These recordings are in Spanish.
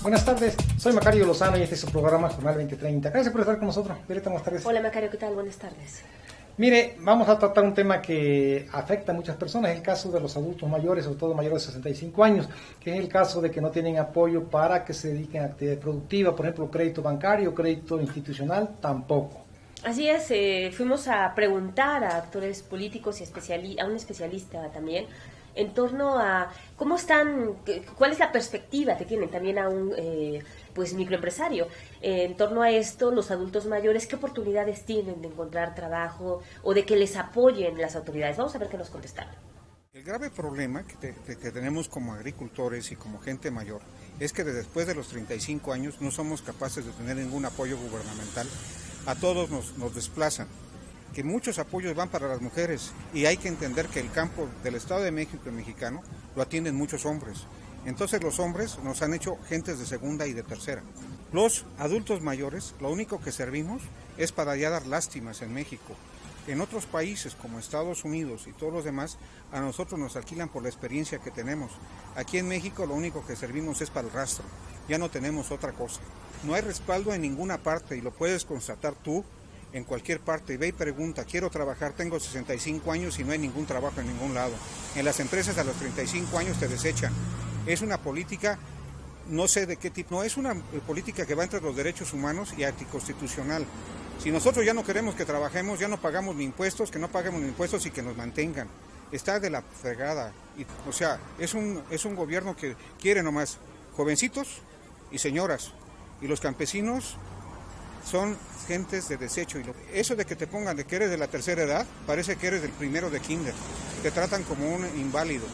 Buenas tardes, soy Macario Lozano y este es su programa Jornal 2030. Gracias por estar con nosotros. Violeta, buenas tardes. Hola Macario, ¿qué tal? Buenas tardes. Mire, vamos a tratar un tema que afecta a muchas personas, el caso de los adultos mayores, sobre todo mayores de 65 años, que es el caso de que no tienen apoyo para que se dediquen a actividad productiva, por ejemplo, crédito bancario, crédito institucional, tampoco. Así es, fuimos a preguntar a actores políticos y a un especialista también en torno a cómo están, cuál es la perspectiva que tienen también a un microempresario en torno a esto, los adultos mayores, qué oportunidades tienen de encontrar trabajo o de que les apoyen las autoridades. Vamos a ver qué nos contestaron. El grave problema que tenemos como agricultores y como gente mayor es que después de los 35 años no somos capaces de tener ningún apoyo gubernamental. A todos nos desplazan, que muchos apoyos van para las mujeres y hay que entender que el campo del Estado de México y mexicano lo atienden muchos hombres. Entonces los hombres nos han hecho gentes de segunda y de tercera. Los adultos mayores, lo único que servimos es para ya dar lástimas en México. En otros países como Estados Unidos y todos los demás, a nosotros nos alquilan por la experiencia que tenemos. Aquí en México lo único que servimos es para el rastro, ya no tenemos otra cosa. No hay respaldo en ninguna parte y lo puedes constatar tú en cualquier parte. Ve y pregunta, quiero trabajar, tengo 65 años y no hay ningún trabajo en ningún lado. En las empresas a los 35 años te desechan. Es una política, no sé de qué tipo, no es una política que va entre los derechos humanos y anticonstitucional. Si nosotros ya no queremos que trabajemos, ya no pagamos ni impuestos, que no paguemos ni impuestos y que nos mantengan. Está de la fregada. O sea, es un gobierno que quiere nomás jovencitos y señoras. Y los campesinos son gentes de desecho. Y eso de que te pongan de que eres de la tercera edad, parece que eres del primero de kinder. Te tratan como un inválido,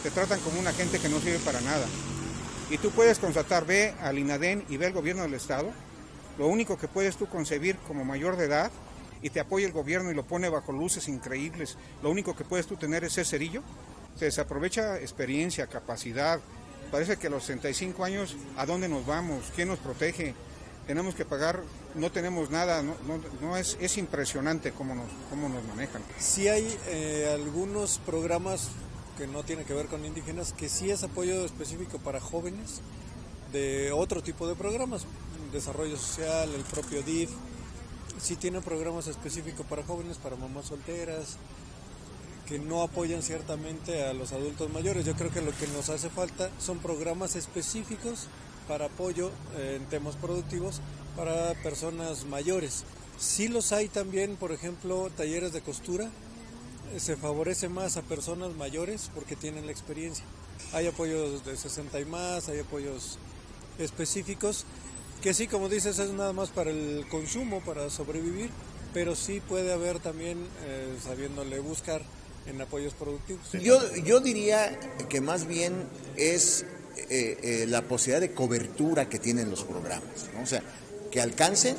te tratan como una gente que no sirve para nada. Y tú puedes constatar, ve al INADEM y ve al gobierno del Estado, lo único que puedes tú concebir como mayor de edad y te apoya el gobierno y lo pone bajo luces increíbles. Lo único que puedes tú tener es ser cerillo. Se desaprovecha experiencia, capacidad. Parece que a los 65 años, ¿a dónde nos vamos? ¿Quién nos protege? Tenemos que pagar, no tenemos nada, es impresionante cómo nos manejan. Sí hay algunos programas que no tienen que ver con indígenas, que sí es apoyo específico para jóvenes, de otro tipo de programas, desarrollo social, el propio DIF, sí tiene programas específicos para jóvenes, para mamás solteras, que no apoyan ciertamente a los adultos mayores. Yo creo que lo que nos hace falta son programas específicos para apoyo en temas productivos para personas mayores. Sí los hay también, por ejemplo, talleres de costura, se favorece más a personas mayores porque tienen la experiencia. Hay apoyos de 60 y más, hay apoyos específicos, que sí, como dices, es nada más para el consumo, para sobrevivir, pero sí puede haber también, sabiéndole buscar, en apoyos productivos. Yo diría que más bien es la posibilidad de cobertura que tienen los programas, ¿no? O sea, que alcancen,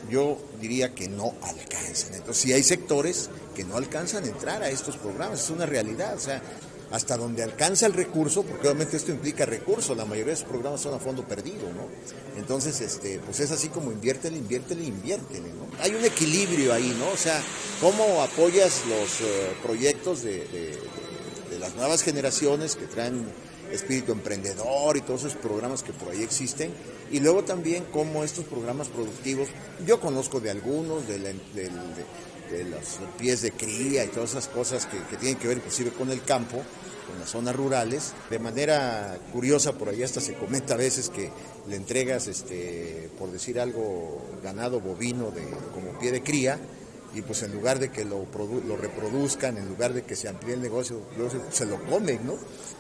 yo diría que no alcancen. Entonces, sí hay sectores que no alcanzan a entrar a estos programas, es una realidad, o sea, hasta donde alcanza el recurso, porque obviamente esto implica recursos, la mayoría de esos programas son a fondo perdido, ¿no? Entonces, pues es así como inviértele, ¿no? Hay un equilibrio ahí, ¿no? O sea, ¿cómo apoyas los proyectos de las nuevas generaciones que traen espíritu emprendedor y todos esos programas que por ahí existen? Y luego también cómo estos programas productivos, yo conozco de algunos, de los pies de cría y todas esas cosas que tienen que ver inclusive con el campo, con las zonas rurales. De manera curiosa, por ahí hasta se comenta a veces que le entregas, por decir algo, ganado bovino como pie de cría, y pues en lugar de que lo reproduzcan, en lugar de que se amplíe el negocio, se lo comen, ¿no?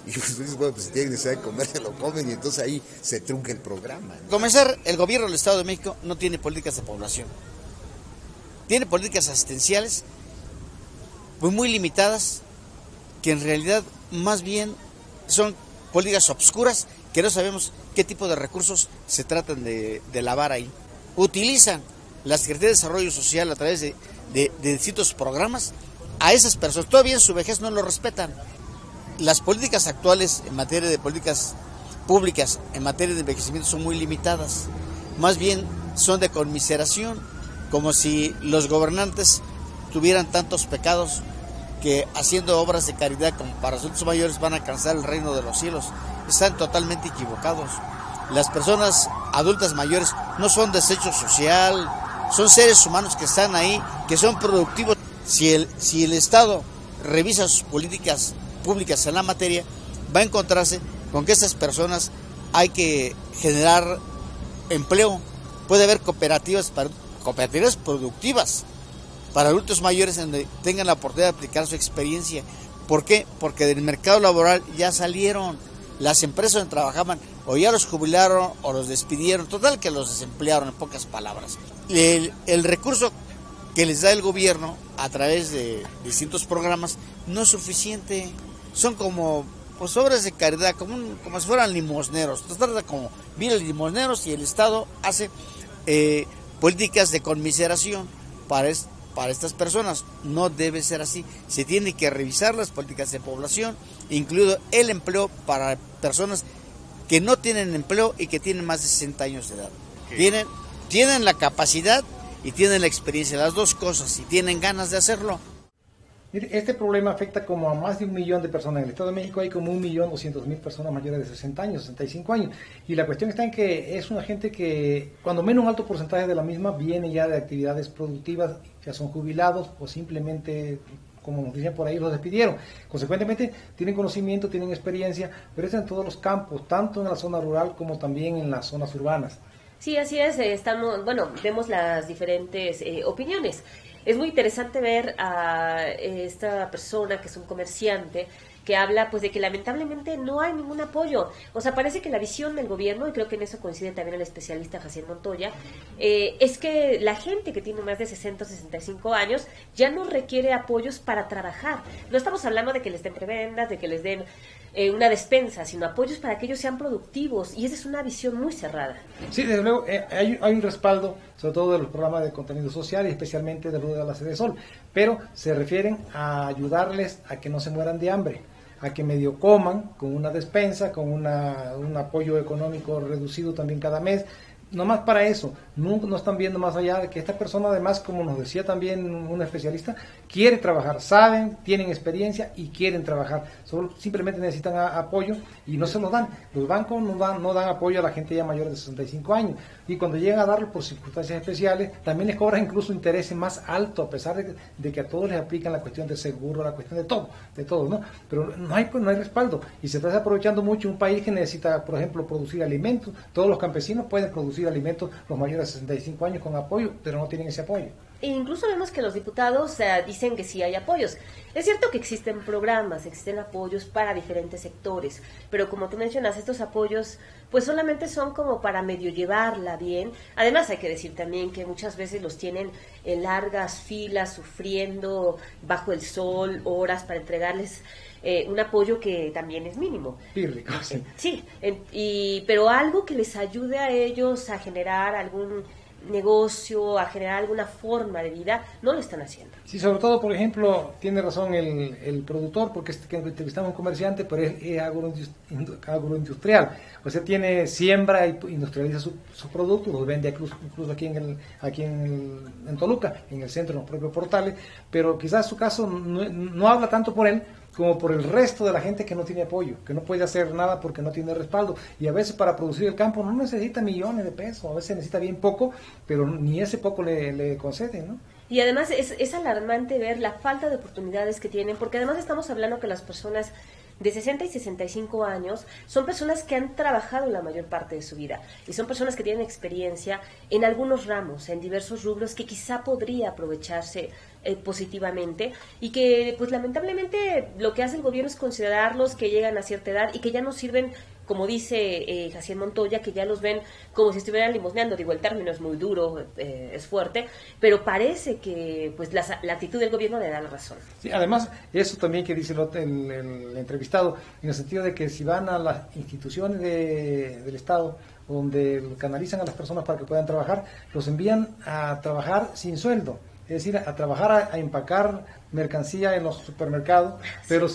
Y pues dices, bueno, pues si tienen necesidad de comer, se lo comen, y entonces ahí se trunca el programa, ¿no? Comenzar, el gobierno del Estado de México no tiene políticas de población. Tiene políticas asistenciales muy limitadas, que en realidad más bien son políticas obscuras, que no sabemos qué tipo de recursos se tratan de lavar ahí. Utilizan la Secretaría de Desarrollo Social a través de distintos programas a esas personas. Todavía en su vejez no lo respetan. Las políticas actuales en materia de políticas públicas, en materia de envejecimiento, son muy limitadas. Más bien son de conmiseración, como si los gobernantes tuvieran tantos pecados que haciendo obras de caridad como para adultos mayores van a alcanzar el reino de los cielos. Están totalmente equivocados. las personas adultas mayores no son desecho social, son seres humanos que están ahí, que son productivos. Si el Estado revisa sus políticas públicas en la materia, va a encontrarse con que estas personas hay que generar empleo. Puede haber cooperativas productivas para adultos mayores donde tengan la oportunidad de aplicar su experiencia. ¿Por qué? Porque del mercado laboral ya salieron. Las empresas donde trabajaban o ya los jubilaron o los despidieron, total que los desemplearon, en pocas palabras. El recurso que les da el gobierno a través de distintos programas no es suficiente. Son como obras de caridad, como si fueran limosneros. Se trata como vienen limosneros y el Estado hace políticas de conmiseración para estas personas. No debe ser así. Se tiene que revisar las políticas de población, incluido el empleo para personas que no tienen empleo y que tienen más de 60 años de edad. Tienen la capacidad y tienen la experiencia, las dos cosas, y tienen ganas de hacerlo. Este problema afecta como a más de 1 millón de personas. En el Estado de México hay como 1.200.000 personas mayores de 60 años, 65 años. Y la cuestión está en que es una gente que, cuando menos un alto porcentaje de la misma, viene ya de actividades productivas, ya son jubilados o simplemente, como nos dicen por ahí, los despidieron. Consecuentemente, tienen conocimiento, tienen experiencia, pero es en todos los campos, tanto en la zona rural como también en las zonas urbanas. Sí, así es. Vemos las diferentes opiniones. Es muy interesante ver a esta persona que es un comerciante que habla pues de que lamentablemente no hay ningún apoyo. O sea, parece que la visión del gobierno, y creo que en eso coincide también el especialista Jaciel Montoya, es que la gente que tiene más de 60 o 65 años ya no requiere apoyos para trabajar. No estamos hablando de que les den prebendas, de que les den una despensa, sino apoyos para que ellos sean productivos, y esa es una visión muy cerrada. Sí, desde luego, hay un respaldo, sobre todo de los programas de contenido social y especialmente de la Sede Sol, pero se refieren a ayudarles a que no se mueran de hambre, a que medio coman con una despensa, con un apoyo económico reducido también cada mes. Nomás para eso, no están viendo más allá de que esta persona, además, como nos decía también un especialista, quiere trabajar, saben, tienen experiencia y quieren trabajar, simplemente necesitan apoyo y no se lo dan. Los bancos no dan apoyo a la gente ya mayor de 65 años, y cuando llegan a darlo por circunstancias especiales, también les cobran incluso intereses más altos, a pesar de que a todos les aplican la cuestión del seguro, la cuestión de todo, ¿no? Pero no hay respaldo, y se está aprovechando mucho un país que necesita, por ejemplo, producir alimentos. Todos los campesinos pueden producir alimentos, los mayores de 65 años, con apoyo, pero no tienen ese apoyo. E incluso vemos que los diputados dicen que sí hay apoyos. Es cierto que existen programas, existen apoyos para diferentes sectores, pero como tú mencionas, estos apoyos pues solamente son como para medio llevarla bien. Además hay que decir también que muchas veces los tienen en largas filas, sufriendo bajo el sol, horas para entregarles un apoyo que también es mínimo. Pírrico, sí. Sí, pero algo que les ayude a ellos a generar algún negocio, a generar alguna forma de vida, no lo están haciendo. Sí, sobre todo, por ejemplo, tiene razón el productor, porque entrevistamos a un comerciante, pero es agroindustrial. O sea, tiene siembra y industrializa sus productos, los vende incluso aquí en Toluca, en el centro, en los propios portales, pero quizás su caso no habla tanto por él como por el resto de la gente que no tiene apoyo, que no puede hacer nada porque no tiene respaldo. Y a veces para producir el campo no necesita millones de pesos, a veces necesita bien poco, pero ni ese poco le conceden, ¿no? Y además es alarmante ver la falta de oportunidades que tienen, porque además estamos hablando que las personas de 60 y 65 años son personas que han trabajado la mayor parte de su vida, y son personas que tienen experiencia en algunos ramos, en diversos rubros, que quizá podría aprovecharse positivamente, y que pues lamentablemente lo que hace el gobierno es considerarlos que llegan a cierta edad y que ya no sirven, como dice Jaciel Montoya, que ya los ven como si estuvieran limosneando. Digo, el término es muy duro, es fuerte, pero parece que pues la actitud del gobierno le da la razón. Sí, además, eso también que dice el entrevistado, en el sentido de que si van a las instituciones del Estado, donde canalizan a las personas para que puedan trabajar, los envían a trabajar sin sueldo. Es decir, a trabajar, a empacar mercancía en los supermercados, pero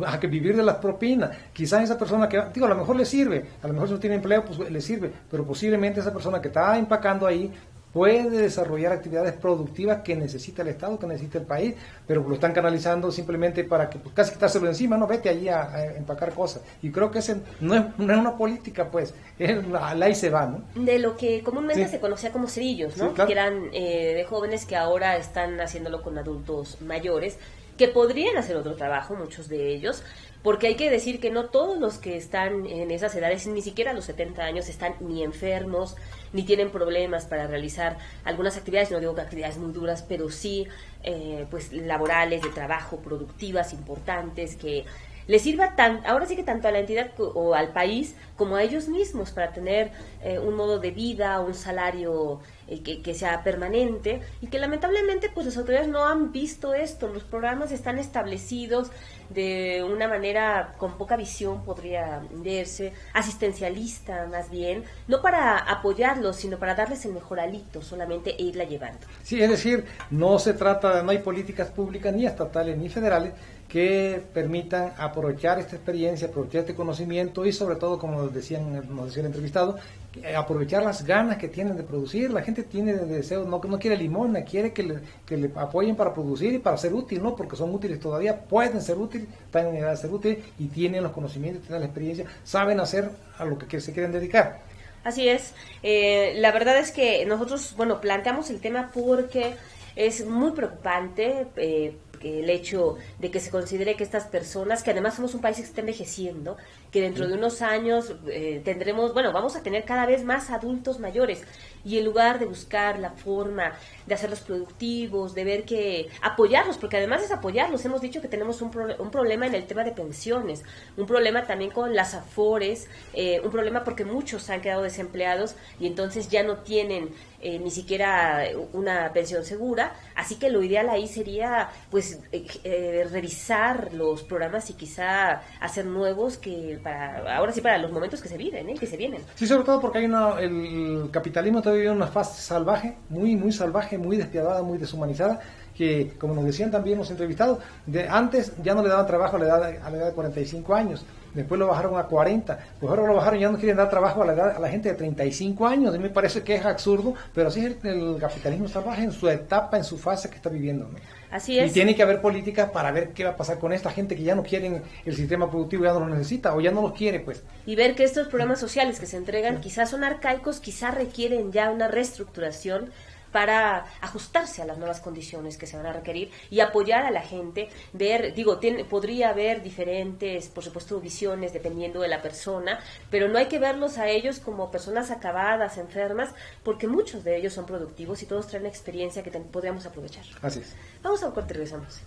a que vivir de las propinas. Quizás esa persona que, a lo mejor le sirve, a lo mejor si no tiene empleo, pues le sirve, pero posiblemente esa persona que está empacando ahí puede desarrollar actividades productivas que necesita el Estado, que necesita el país, pero lo están canalizando simplemente para que pues, casi quitárselo de encima, no, vete allí a empacar cosas. Y creo que ese no es una política, pues, la y se va, ¿no? De lo que comúnmente Sí. se conocía como cerillos, ¿no? Sí, claro. Que eran de jóvenes que ahora están haciéndolo con adultos mayores, que podrían hacer otro trabajo, muchos de ellos, porque hay que decir que no todos los que están en esas edades, ni siquiera a los 70 años, están ni enfermos, ni tienen problemas para realizar algunas actividades, no digo que actividades muy duras, pero sí pues laborales, de trabajo, productivas, importantes, que les sirva ahora sí que tanto a la entidad o al país como a ellos mismos para tener un modo de vida, un salario que sea permanente, y que lamentablemente pues las autoridades no han visto esto. Los programas están establecidos de una manera con poca visión, podría verse, asistencialista más bien, no para apoyarlos, sino para darles el mejor alito solamente e irla llevando. Sí, es decir, no hay políticas públicas ni estatales ni federales que permitan aprovechar esta experiencia, aprovechar este conocimiento y sobre todo, como nos decía el entrevistado, aprovechar las ganas que tienen de producir. La gente tiene deseos, no quiere limosna, quiere que le apoyen para producir y para ser útil, ¿no? Porque son útiles todavía, pueden ser útiles, están en edad de ser útiles y tienen los conocimientos, tienen la experiencia, saben hacer a lo que se quieren dedicar. Así es. La verdad es que nosotros, bueno, planteamos el tema porque es muy preocupante el hecho de que se considere que estas personas, que además somos un país que está envejeciendo, que dentro de unos años vamos a tener cada vez más adultos mayores, y en lugar de buscar la forma de hacerlos productivos, de ver que apoyarlos, porque además es apoyarlos, hemos dicho que tenemos un problema en el tema de pensiones, un problema también con las afores, un problema porque muchos han quedado desempleados y entonces ya no tienen ni siquiera una pensión segura, así que lo ideal ahí sería pues revisar los programas y quizá hacer nuevos ahora sí para los momentos que se viven, que se vienen. Sí, sobre todo porque el capitalismo todavía vive en una fase salvaje, muy salvaje, muy despiadada, muy deshumanizada, que como nos decían también los entrevistados, antes ya no le daban trabajo a la edad de 45 años, después lo bajaron a 40, pues ahora lo bajaron y ya no quieren dar trabajo a la gente de 35 años. A mí me parece que es absurdo, pero así es el capitalismo salvaje en su etapa, en su fase que está viviendo, ¿no? Así es. Y tiene que haber políticas para ver qué va a pasar con esta gente que ya no quieren el sistema productivo, ya no lo necesita o ya no los quiere, pues. Y ver que estos programas sociales que se entregan quizás son arcaicos, quizás requieren ya una reestructuración para ajustarse a las nuevas condiciones que se van a requerir y apoyar a la gente, podría haber diferentes, por supuesto, visiones dependiendo de la persona, pero no hay que verlos a ellos como personas acabadas, enfermas, porque muchos de ellos son productivos y todos traen experiencia que podríamos aprovechar. Así es. Vamos a un corte y regresamos.